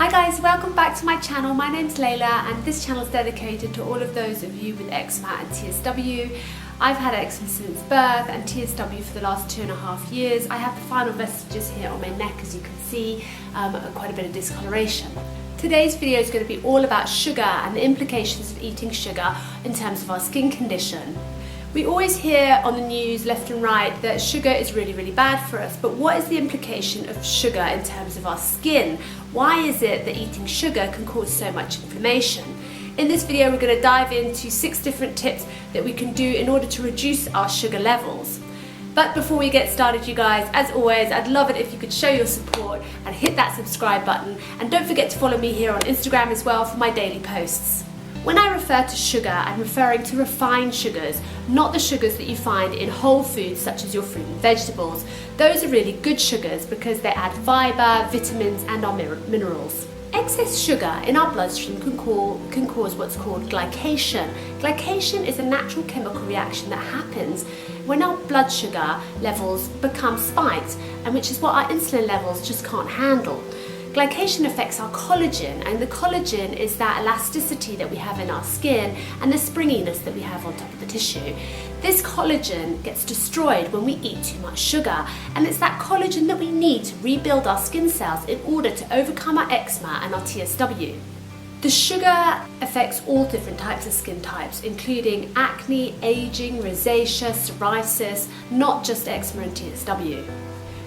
Hi guys, welcome back to my channel. My name's Layla and this channel is dedicated to all of those of you with eczema and TSW. I've had eczema since birth and TSW for the last 2.5 years. I have the final vestiges here on my neck, as you can see, quite a bit of discoloration. Today's video is going to be all about sugar and the implications of eating sugar in terms of our skin condition. We always hear on the news left and right that sugar is really bad for us, but what is the implication of sugar in terms of our skin? Why is it that eating sugar can cause so much inflammation? In this video we're going to dive into 6 different tips that we can do in order to reduce our sugar levels. But before we get started, you guys, as always, I'd love it if you could show your support and hit that subscribe button, and don't forget to follow me here on Instagram as well for my daily posts. When I refer to sugar, I'm referring to refined sugars, not the sugars that you find in whole foods such as your fruit and vegetables. Those are really good sugars because they add fibre, vitamins and our minerals. Excess sugar in our bloodstream can cause what's called glycation. Glycation is a natural chemical reaction that happens when our blood sugar levels become spiked, and which is what our insulin levels just can't handle. Glycation affects our collagen, and the collagen is that elasticity that we have in our skin and the springiness that we have on top of the tissue. This collagen gets destroyed when we eat too much sugar, and it's that collagen that we need to rebuild our skin cells in order to overcome our eczema and our TSW. The sugar affects all different types of skin types, including acne, aging, rosacea, psoriasis, not just eczema and TSW.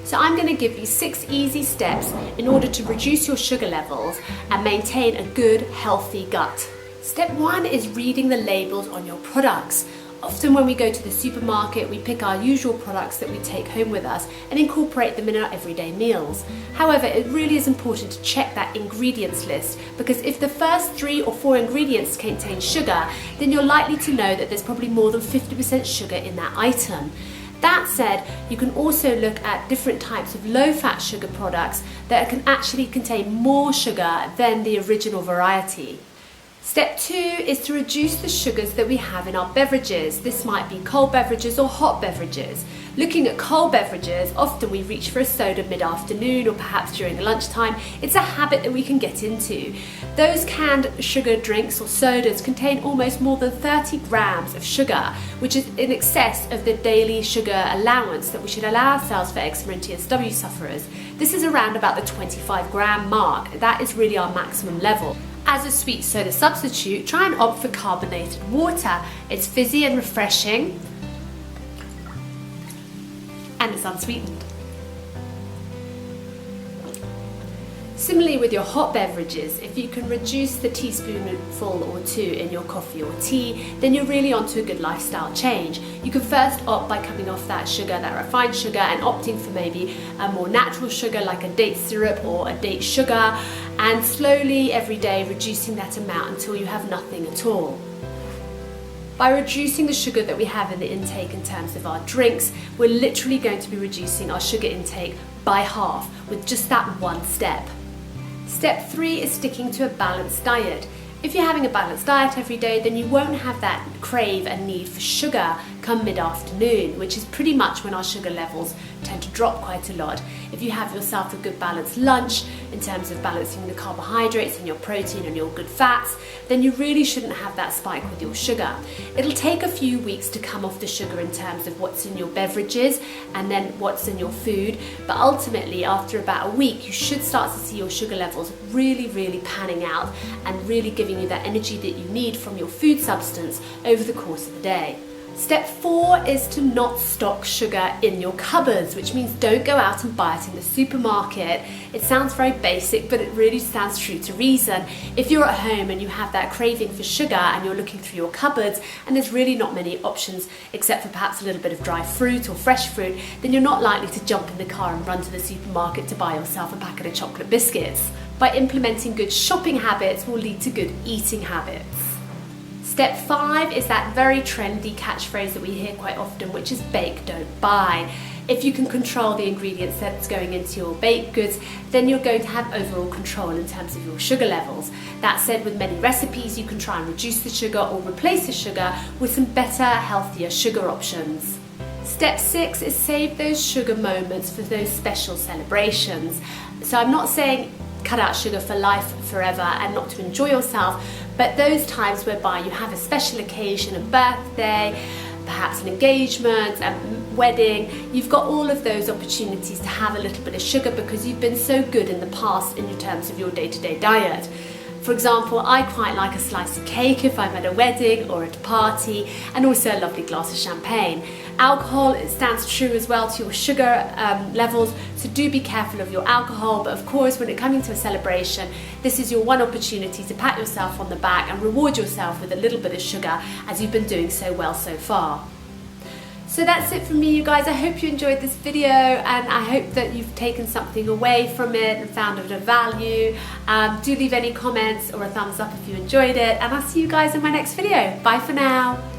So I'm going to give you 6 easy steps in order to reduce your sugar levels and maintain a good, healthy gut. Step 1 is reading the labels on your products. Often when we go to the supermarket, we pick our usual products that we take home with us and incorporate them in our everyday meals. However, it really is important to check that ingredients list, because if the first 3 or 4 ingredients contain sugar, then you're likely to know that there's probably more than 50% sugar in that item. That said, you can also look at different types of low-fat sugar products that can actually contain more sugar than the original variety. Step 2 is to reduce the sugars that we have in our beverages. This might be cold beverages or hot beverages. Looking at cold beverages, often we reach for a soda mid-afternoon or perhaps during lunchtime. It's a habit that we can get into. Those canned sugar drinks or sodas contain almost more than 30 grams of sugar, which is in excess of the daily sugar allowance that we should allow ourselves for eczema and TSW sufferers. This is around about the 25 gram mark. That is really our maximum level. As a sweet soda substitute, try and opt for carbonated water. It's fizzy and refreshing, and it's unsweetened. Similarly with your hot beverages, if you can reduce the teaspoonful or 2 in your coffee or tea, then you're really onto a good lifestyle change. You can first opt by coming off that sugar, that refined sugar, and opting for maybe a more natural sugar like a date syrup or a date sugar, and slowly every day reducing that amount until you have nothing at all. By reducing the sugar that we have in the intake in terms of our drinks, we're literally going to be reducing our sugar intake by half with just that one step. Step 3 is sticking to a balanced diet. If you're having a balanced diet every day, then you won't have that crave and need for sugar come mid-afternoon, which is pretty much when our sugar levels tend to drop quite a lot. If you have yourself a good balanced lunch in terms of balancing the carbohydrates and your protein and your good fats, then you really shouldn't have that spike with your sugar. It'll take a few weeks to come off the sugar in terms of what's in your beverages and then what's in your food, but ultimately after about a week you should start to see your sugar levels really panning out and really giving you that energy that you need from your food substance over the course of the day. Step 4 is to not stock sugar in your cupboards, which means don't go out and buy it in the supermarket. It sounds very basic, but it really stands true to reason. If you're at home and you have that craving for sugar and you're looking through your cupboards and there's really not many options except for perhaps a little bit of dry fruit or fresh fruit, then you're not likely to jump in the car and run to the supermarket to buy yourself a packet of chocolate biscuits. By implementing good shopping habits will lead to good eating habits. Step 5 is that very trendy catchphrase that we hear quite often, which is bake, don't buy. If you can control the ingredients that's going into your baked goods, then you're going to have overall control in terms of your sugar levels. That said, with many recipes, you can try and reduce the sugar or replace the sugar with some better, healthier sugar options. Step 6 is save those sugar moments for those special celebrations. So I'm not saying cut out sugar for life forever and not to enjoy yourself, but those times whereby you have a special occasion, a birthday, perhaps an engagement, a wedding, you've got all of those opportunities to have a little bit of sugar because you've been so good in the past in terms of your day-to-day diet. For example, I quite like a slice of cake if I'm at a wedding or at a party, and also a lovely glass of champagne. Alcohol, it stands true as well to your sugar levels, so do be careful of your alcohol, but of course when it comes to a celebration, this is your one opportunity to pat yourself on the back and reward yourself with a little bit of sugar, as you've been doing so well so far. So that's it from me, you guys. I hope you enjoyed this video, and I hope that you've taken something away from it and found it of value. Do leave any comments or a thumbs up if you enjoyed it, and I'll see you guys in my next video. Bye for now.